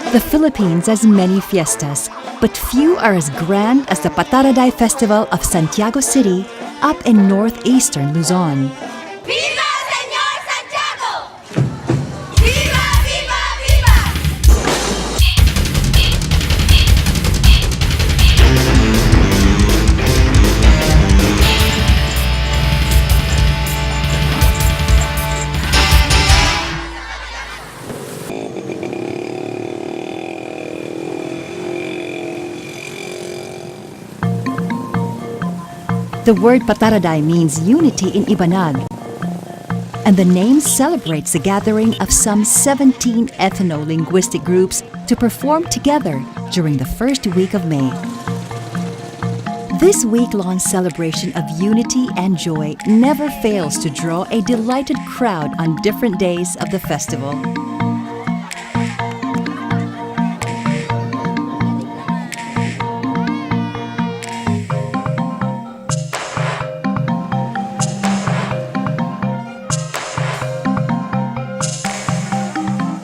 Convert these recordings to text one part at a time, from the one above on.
The Philippines has many fiestas, but few are as grand as the Pattaradday Festival of Santiago City up in northeastern Luzon. Viva Señor Santiago! Viva, viva, viva! The word Pattaradday means unity in Ibanag, and the name celebrates the gathering of some 17 ethno-linguistic groups to perform together during the first week of May. This week-long celebration of unity and joy never fails to draw a delighted crowd on different days of the festival.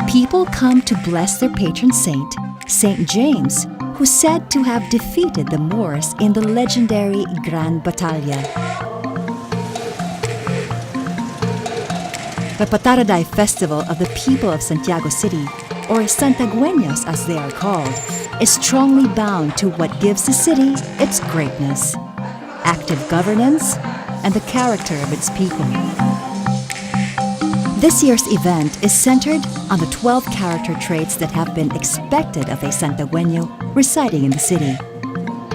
People come to bless their patron saint, Saint James, who's said to have defeated the Moors in the legendary Gran Batalha. The Pattaradday Festival of the people of Santiago City, or Santiagueños as they are called, is strongly bound to what gives the city its greatness, active governance, and the character of its people. This year's event is centered on the 12 character traits that have been expected of a Santiagueño residing in the city.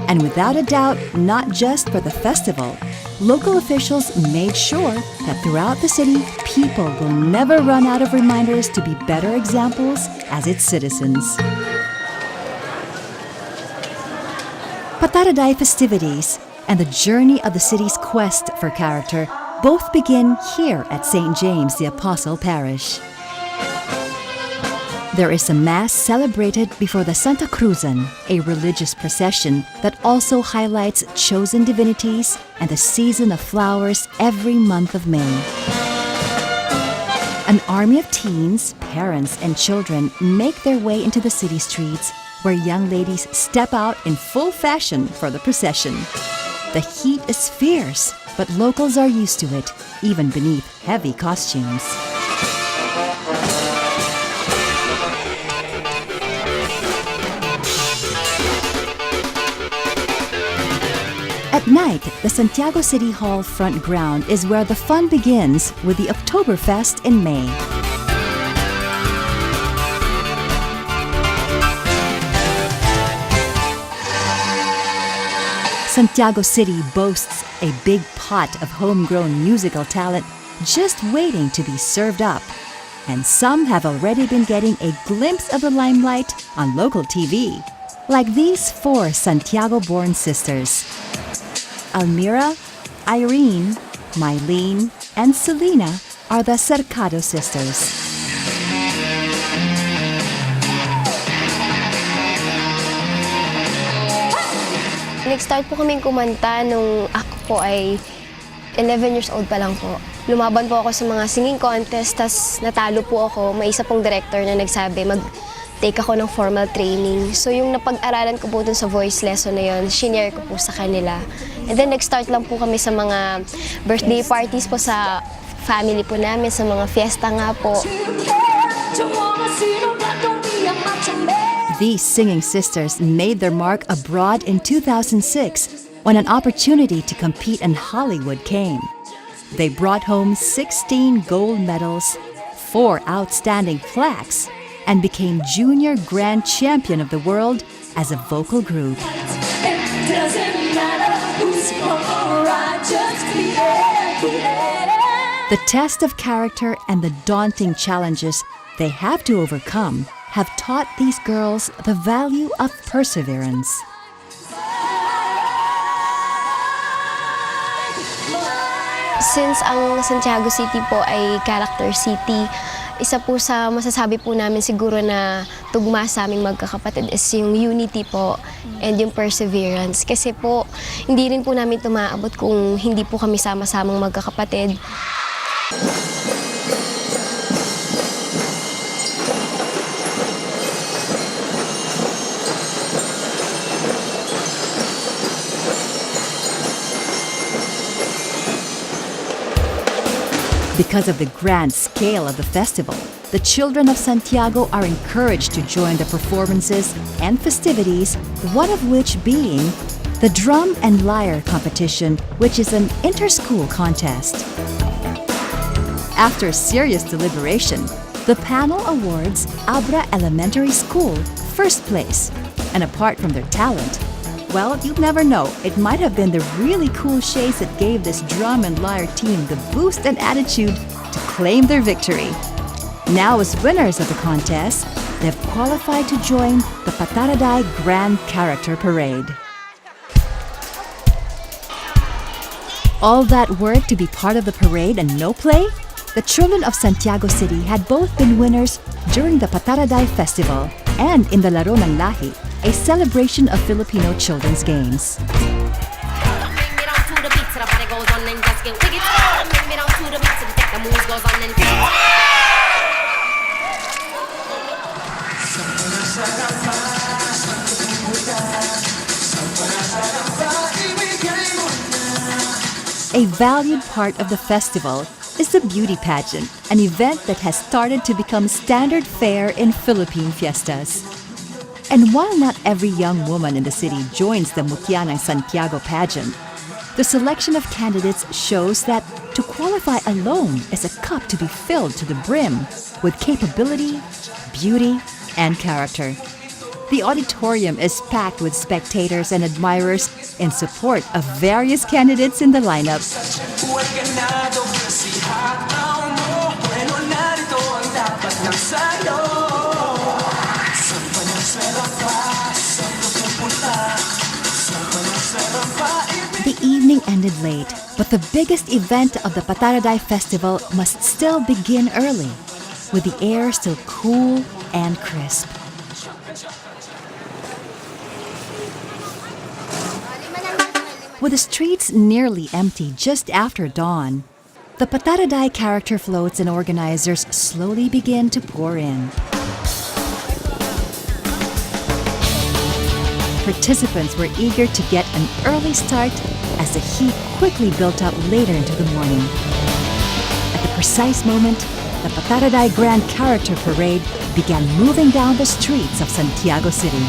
And without a doubt, not just for the festival, local officials made sure that throughout the city, people will never run out of reminders to be better examples as its citizens. Pattaradday festivities and the journey of the city's quest for character both begin here at St. James the Apostle Parish. There is a Mass celebrated before the Santa Cruzan, a religious procession that also highlights chosen divinities and the season of flowers every month of May. An army of teens, parents, and children make their way into the city streets where young ladies step out in full fashion for the procession. The heat is fierce, but locals are used to it, even beneath heavy costumes. At night, the Santiago City Hall front ground is where the fun begins with the Oktoberfest in May. Santiago City boasts a big pot of homegrown musical talent just waiting to be served up. And some have already been getting a glimpse of the limelight on local TV, like these 4 Santiago-born sisters. Almira, Irene, Mylene, and Selena are the Cercado sisters. Nag-start po kaming kumanta nung ako po ay 11 years old pa lang po. Lumaban po ako sa mga singing contest, tas natalo po ako. May isa pong director na nagsabi mag-take ako ng formal training. So yung napag-aralan ko po dun sa voice lesson na yun, shinare ko po sa kanila. And then nag-start lang po kami sa mga birthday parties po sa family po namin, sa mga fiesta nga po. These singing sisters made their mark abroad in 2006 when an opportunity to compete in Hollywood came. They brought home 16 gold medals, 4 outstanding plaques, and became Junior Grand Champion of the World as a vocal group. The test of character and the daunting challenges they have to overcome have taught these girls the value of perseverance. Since ang Santiago City po ay character city, isa po sa masasabi po namin siguro na tugma sa aming magkakapatid is yung unity po and yung perseverance. Kasi po, hindi rin po namin tumaabot kung hindi po kami sama-samang magkakapatid. Because of the grand scale of the festival, the children of Santiago are encouraged to join the performances and festivities, one of which being the drum and lyre competition, which is an inter-school contest. After serious deliberation, the panel awards Abra Elementary School first place. And apart from their talent, well, you'll never know, it might have been the really cool shades that gave this drum and lyre team the boost and attitude to claim their victory. Now, as winners of the contest, they've qualified to join the Pattaradday Grand Character Parade. All that work to be part of the parade and no play? The children of Santiago City had both been winners during the Pattaradday Festival and in the Laro ng Lahi, a celebration of Filipino children's games. A valued part of the festival is the beauty pageant, an event that has started to become standard fare in Philippine fiestas. And while not every young woman in the city joins the Mutya ng Santiago pageant, the selection of candidates shows that to qualify alone is a cup to be filled to the brim with capability, beauty, and character. The auditorium is packed with spectators and admirers in support of various candidates in the lineup. The evening ended late, but the biggest event of the Pattaradday Festival must still begin early, with the air still cool and crisp. With the streets nearly empty just after dawn, the Pattaradday character floats and organizers slowly begin to pour in. Participants were eager to get an early start as the heat quickly built up later into the morning. At the precise moment, the Pattaradday Grand Character Parade began moving down the streets of Santiago City.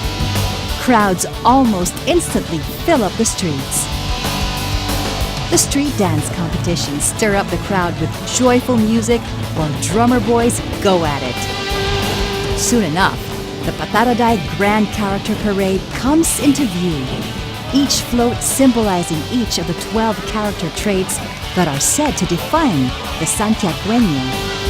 Crowds almost instantly fill up the streets. The street dance competitions stir up the crowd with joyful music while drummer boys go at it. Soon enough, the Pattaradday Grand Character Parade comes into view, each float symbolizing each of the 12 character traits that are said to define the Santiagueño.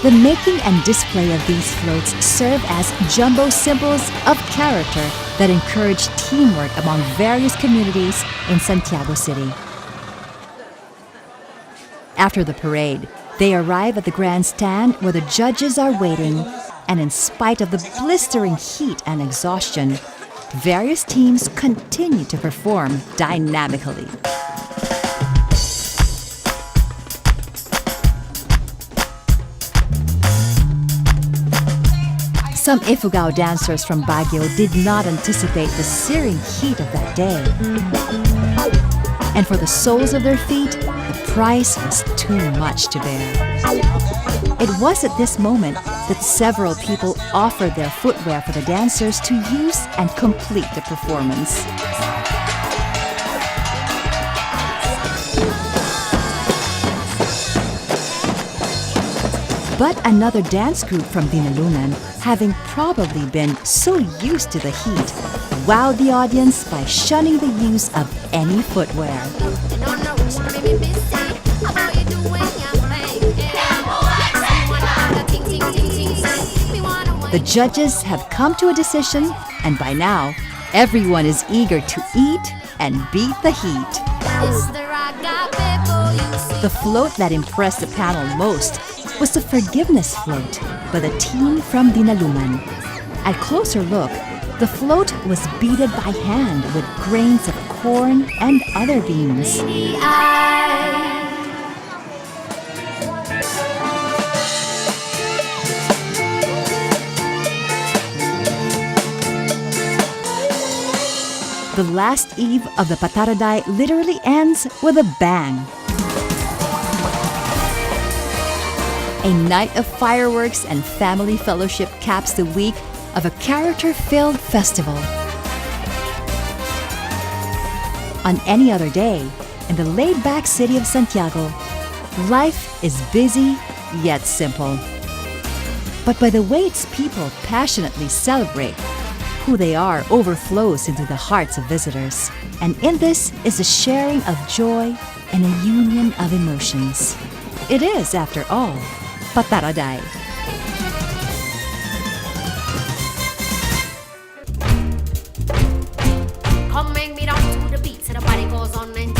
The making and display of these floats serve as jumbo symbols of character that encourage teamwork among various communities in Santiago City. After the parade, they arrive at the grandstand where the judges are waiting, and in spite of the blistering heat and exhaustion, various teams continue to perform dynamically. Some Ifugao dancers from Baguio did not anticipate the searing heat of that day. And for the soles of their feet, the price was too much to bear. It was at this moment that several people offered their footwear for the dancers to use and complete the performance. But another dance group from Dinalunan, having probably been so used to the heat, wowed the audience by shunning the use of any footwear. The judges have come to a decision, and by now, everyone is eager to eat and beat the heat. The float that impressed the panel most was the forgiveness float by the team from Dinaluman. At closer look, the float was beaded by hand with grains of corn and other beans. The last eve of the Pattaradday literally ends with a bang. A night of fireworks and family fellowship caps the week of a character-filled festival. On any other day, in the laid-back city of Santiago, life is busy yet simple. But by the way its people passionately celebrate, who they are overflows into the hearts of visitors. And in this is a sharing of joy and a union of emotions. It is, after all, Pattaradday. Come make me dance to the beat, so the party goes on and